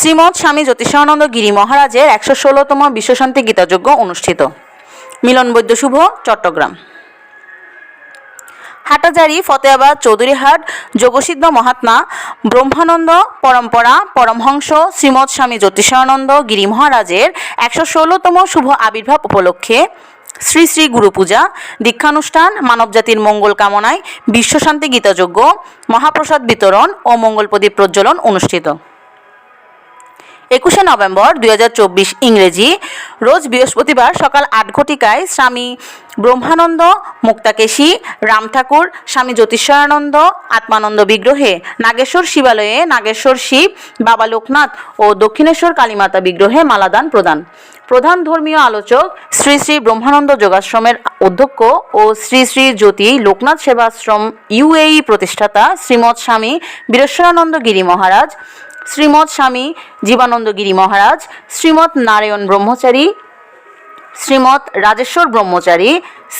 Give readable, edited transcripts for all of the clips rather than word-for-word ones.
শ্রীমৎ স্বামী জ্যোতিষানন্দ গিরি মহারাজের ১১৬তম বিশ্বশান্তি গীতাযজ্ঞ অনুষ্ঠিত। মিলন বৈদ্য শুভ, চট্টগ্রাম। হাটাজারি, ফতেয়াবাদ, চৌধুরীহাট যোগসিদ্ধ মহাত্মা ব্রহ্মানন্দ পরম্পরা পরমহংস শ্রীমৎ স্বামী জ্যোতিষানন্দ গিরি মহারাজের ১১৬তম শুভ আবির্ভাব উপলক্ষে শ্রী শ্রী গুরু পূজা, দীক্ষানুষ্ঠান, মানবজাতির মঙ্গল কামনায় বিশ্বশান্তি গীতাযজ্ঞ, মহাপ্রসাদ বিতরণ ও মঙ্গল প্রদীপ প্রজ্বলন অনুষ্ঠিত। ২১শে নভেম্বর ২০২৪ ইংরেজি রোজ বৃহস্পতিবার সকাল ৮ ঘটিকায় স্বামী ব্রহ্মানন্দ মুক্তাকেশী রাম ঠাকুর স্বামী জ্যোতিষানন্দ আত্মানন্দ বিগ্রহে নাগেশ্বর শিবালয়ে নাগেশ্বর শিব, বাবা লোকনাথ ও দক্ষিণেশ্বর কালীমাতা বিগ্রহে মালাদান প্রদান। প্রধান ধর্মীয় আলোচক শ্রী শ্রী ব্রহ্মানন্দ যোগাশ্রমের অধ্যক্ষ ও শ্রী শ্রী জ্যোতি লোকনাথ সেবাশ্রম UAE প্রতিষ্ঠাতা শ্রীমৎ স্বামী বীরেশ্বরানন্দ গিরি মহারাজ, শ্রীমৎ স্বামী জীবানন্দ গিরি মহারাজ, শ্রীমৎ নারায়ণ ব্রহ্মচারী, শ্রীমৎ রাজেশ্বর ব্রহ্মচারী,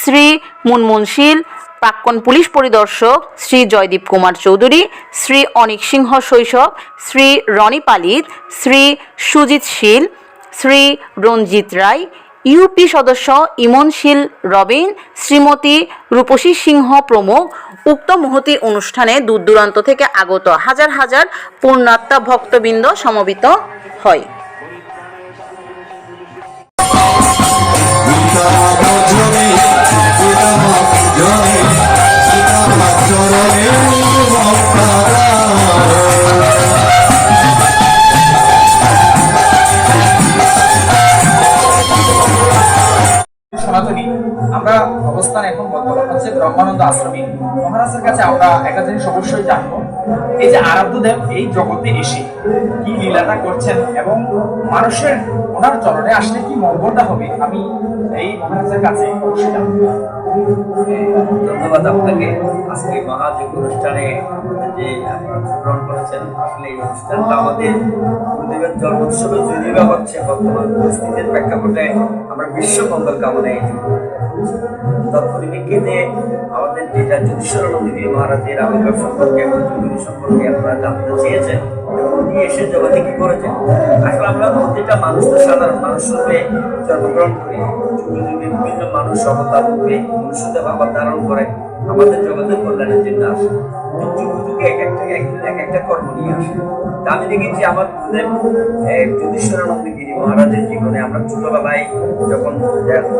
শ্রী মুনমুনশীল প্রাক্তন পুলিশ পরিদর্শক শ্রী জয়দীপ কুমার চৌধুরী, শ্রী অনিক সিংহ শৈশব, শ্রী রনি পালিত, শ্রী সুজিত শীল, শ্রী রঞ্জিত রায়, ইউপি সদস্য ইমনশীল রবিন, শ্রীমতী রূপসী সিংহ প্রমুখ উক্ত মহতী অনুষ্ঠানে দূর দূরান্ত থেকে আগত হাজার হাজার পূর্ণাত্মা ভক্তবৃন্দ সমবেত হয়। সনাতনী আমরা অবস্থান এখন বর্তমান হচ্ছে ব্রহ্মানন্দ আশ্রমী মহারাজের কাছে আমরা একটা জিনিস অবশ্যই জানবো, এই যে আরাধ্যদেব এই জগতে এসে কি লীলাটা করছেন এবং মানুষের ওনার চরণে আসলে কি মঙ্গলটা হবে, আমি এই মহারাজের কাছে অবশ্যই জানবো। ধন্যবাদ আপনাকে। আজকে মহাযজ্ঞ অনুষ্ঠানে যে গ্রহণ করেছেন, আসলে এই অনুষ্ঠানটা আমাদের গুরুদেবের জন্মোৎসবে যদিও হচ্ছে বর্তমান পরিস্থিতির প্রেক্ষাপটে আমরা বিশ্ব মঙ্গল কামনায় তৎপরিপ্রেক্ষিতে আমাদের যেটা জ্যোতিষানন্দ গিরি মহারাজের আবির্ভাব সম্পর্কে এবং জীবনী সম্পর্কে আপনারা জানতে চেয়েছেন, উনি এসে জগতে কি করেছেন। আসলে আমরা প্রতিটা মানুষ তো সাধারণ মানুষ রূপে জন্মগ্রহণ করি, যুগে যুগে বিভিন্ন মানুষ অবতার রূপে মনুষ্যদেব আবার ধারণ করে আমাদের জগতের কল্যাণের জন্য আসে, যুগে যুগে এক একটা কর্ম নিয়ে আসে। তা আমি দেখেছি আমার গুরুদেব জ্যোতিষানন্দ গিরি মহারাজের জীবনে আমরা ছোটবেলায় যখন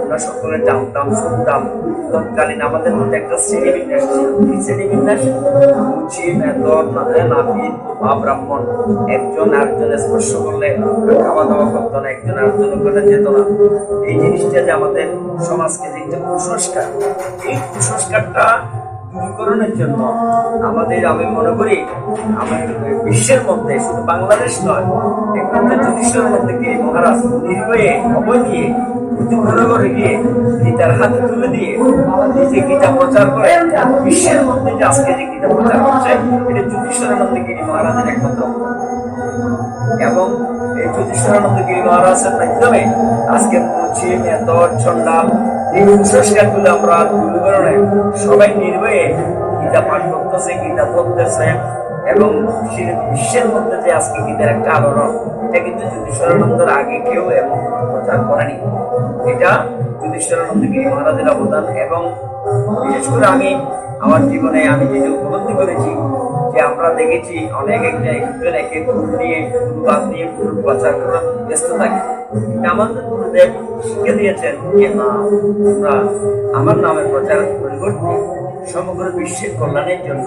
আমরা সকলে জানতাম শুনতাম, তৎকালীন আমাদের মধ্যে একটা শ্রেণীবিন্যাস ছিল। এই শ্রেণীবিন্যাস মুচি, মেদর, নাপিত বা ব্রাহ্মণ, একজন আরেকজনের স্পর্শ করলে খাওয়া দাওয়া করতো না, একজন আরেকজনের করে যেত না। এই জিনিসটা যে আমাদের সমাজকে যে একটা কুসংস্কার, এই কুসংস্কারটা দূরীকরণের জন্য আমাদের, আমি মনে করি আমাদের বিশ্বের মধ্যে শুধু বাংলাদেশ নয়, একমাত্র জ্যোতিষানন্দ গিরি মহারাজ নির্ভয়ে অভয় দিয়ে ঘরে ঘরে গিয়ে গীতার হাতে তুলে দিয়ে নিজে গীতা প্রচার করে বিশ্বের মধ্যে যে আজকে যে গীতা প্রচার করছে, এটা জ্যোতিষানন্দ গিরি মহারাজের একমাত্র। এবং এই জ্যোতিষানন্দ গিরি মহারাজের মাধ্যমে আজকে মুচি, মেদর, চন্ডাল এই কুসংস্কারগুলো আমরা দূরীকরণে সবাই নির্ভয়ে গীতা পাঠ করতেছে, গীতা ধরতেছে এবং বিশ্বের মধ্যে যে আজকে গীতার একটা আলোড়ন, এটা কিন্তু জ্যোতিষানন্দের আগে কেউ এবং প্রচার করেনি। এটা জ্যোতিষানন্দ গিরি মহারাজের অবদান। এবং বিশেষ করে আমি আমার জীবনে আমি যেটা উপলব্ধি করেছি যে আমরা দেখেছি অনেক একজন এক এক গুরু নিয়ে গুরুবাদ নিয়ে গুরু প্রচার করার ব্যস্ত থাকে। আমাদের গুরুদেব শিখে দিয়েছেন যে না, আমরা আমার নামের প্রচার পরিবর্তে সমগ্র বিশ্বের কল্যাণের জন্য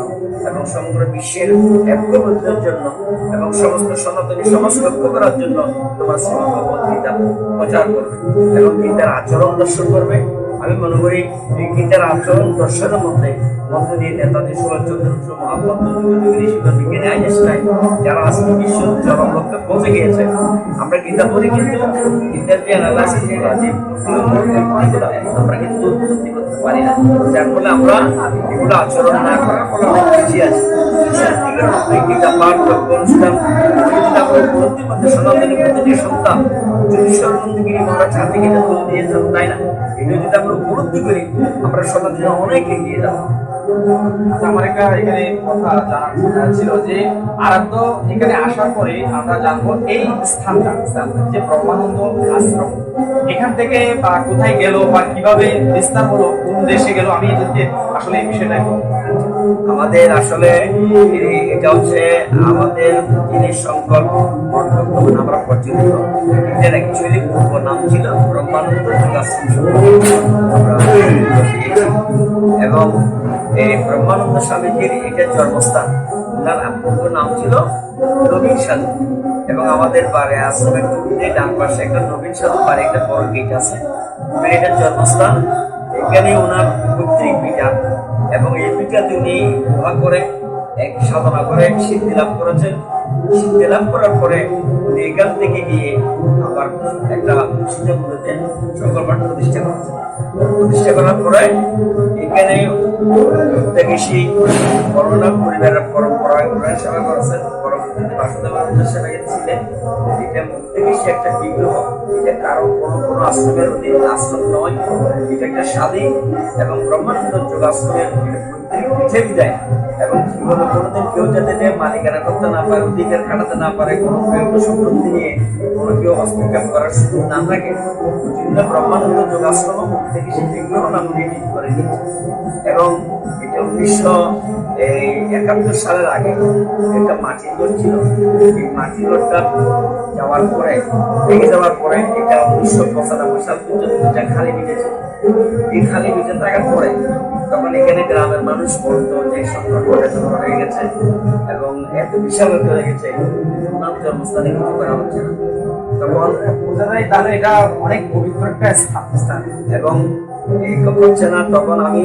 এবং সমগ্র বিশ্বের ঐক্যবদ্ধের জন্য এবং সমস্ত সনাতনী সমাজ লক্ষ্য করার জন্য তোমার শ্রীমদ্ ভগবদ্ গীতা প্রচার করবে এবং গীতার আচরণ দর্শন করবে। আমি মনে করি এই গীতার আচরণ দর্শনের মধ্যে দিয়ে নেতাজি সুভাষচন্দ্র বসু, মহাত্মা গান্ধী, ঋষিধর বিজ্ঞানী আইনস্টাইন যারা আজকে বিশ্ব চরম লক্ষ্যে পৌঁছে গিয়েছে, আমরা গীতা পড়ি কিন্তু গীতার যে অ্যানালাইসিস আমরা কিন্তু উপলব্ধি করতে পারি না, যার ফলে আমরা এগুলো আচরণ না করার ফলে অনেক পিছিয়ে আছি। গীতা পাঠ অনুষ্ঠান উপলব্ধির মধ্যে সনাতনী মধ্যে যে সন্তান জ্যোতিষানন্দ গিরি মহারাজ হাতে গীতা তুলে দিয়েছেন, তাই না? এটা যদি আমরা আমরা উপলব্ধি করি আমরা সমাজে অনেক এগিয়ে যাবো। আচ্ছা, আমার একটা এখানে কথা জানার ছিল যে আরাধ্য এখানে আসার পরে আমরা জানবো এই স্থানটা যে ব্রহ্মানন্দ আশ্রম এখান থেকে কোথায় গেল বা কিভাবে বিস্তার হলো, কোন দেশে গেল, আমি এদেরকে আসলে এই বিষয়টা একটু আমাদের আসলে এটা হচ্ছে আমাদের যিনি সংকল্প বর্তমান আমরা প্রচলিত এটার অ্যাকচুয়ালি পূর্ব নাম ছিল ব্রহ্মানন্দ যোগাশ্রম আমরা দিয়েছি। এবং এই ব্রহ্মানন্দ স্বামীজির এটা জন্মস্থান, তার পূর্ব নাম ছিল নবীন সাধু। এবং আমাদের বাড়ি আশ্রমের টুপিতে ডান পাশে একটা নবীন সাধু বাড়ি একটা বড় গেট আছে, এটার জন্মস্থান। এখানে ওনার পৈতৃক পিতা এবং এই পিতাতে উনি দোয়া করে এক সাধনা করে সিদ্ধি লাভ করেছেন। সিদ্ধি লাভ করার পরে উনি এখান থেকে গিয়ে আবার একটা সিদ্ধপুরীতে সংকল্প প্রতিষ্ঠা করেছেন। প্রতিষ্ঠা করার পরে এখানে মুক্তাকেশী করোনা পরিবারের পরম্পরা সেবা করেছেন। পরবর্তীতে বাসুদেবানন্দ সেবা ছিলেন। এটা মুক্তাকেশী একটা বিগ্রহ, এটা কারো কোনো আশ্রমের অধীন আশ্রম নয়, এটা একটা স্বাধীন এবং ব্রহ্মানন্দ যোগাশ্রমের পিঠে বিদায়। এবং জীবনে কোনোদিন কেউ যাতে যে মালিকানা করতে না পারে, অধিকার খাটাতে না পারে, কোনো সম্পত্তি নিয়ে কোনো কেউ হস্তক্ষেপ করার সুযোগ না থাকে, ব্রহ্মানন্দ যোগাশ্রম থেকে সে বিগ্রহ নাম ঠিক করে দিয়েছে। এবং এটা 1971 সালের আগে একটা মাটির ঘর ছিল। এই মাটির ঘরটা যাওয়ার পরে ভেঙে যাওয়ার পরে এটা 1995 সাল পর্যন্ত এটা খালি বিটেছে। এই খালি বিটে থাকার পরে তখন এখানে গ্রামের মানুষ বলতো যে সংকট হয়ে গেছে এবং এত বিশাল হয়ে গেছে, নাম জন্মস্থানে কিছু করা হচ্ছে না। তখন বোঝা যায় তাহলে এটা অনেক পবিত্র একটা স্থান এবং এই হচ্ছে না। তখন আমি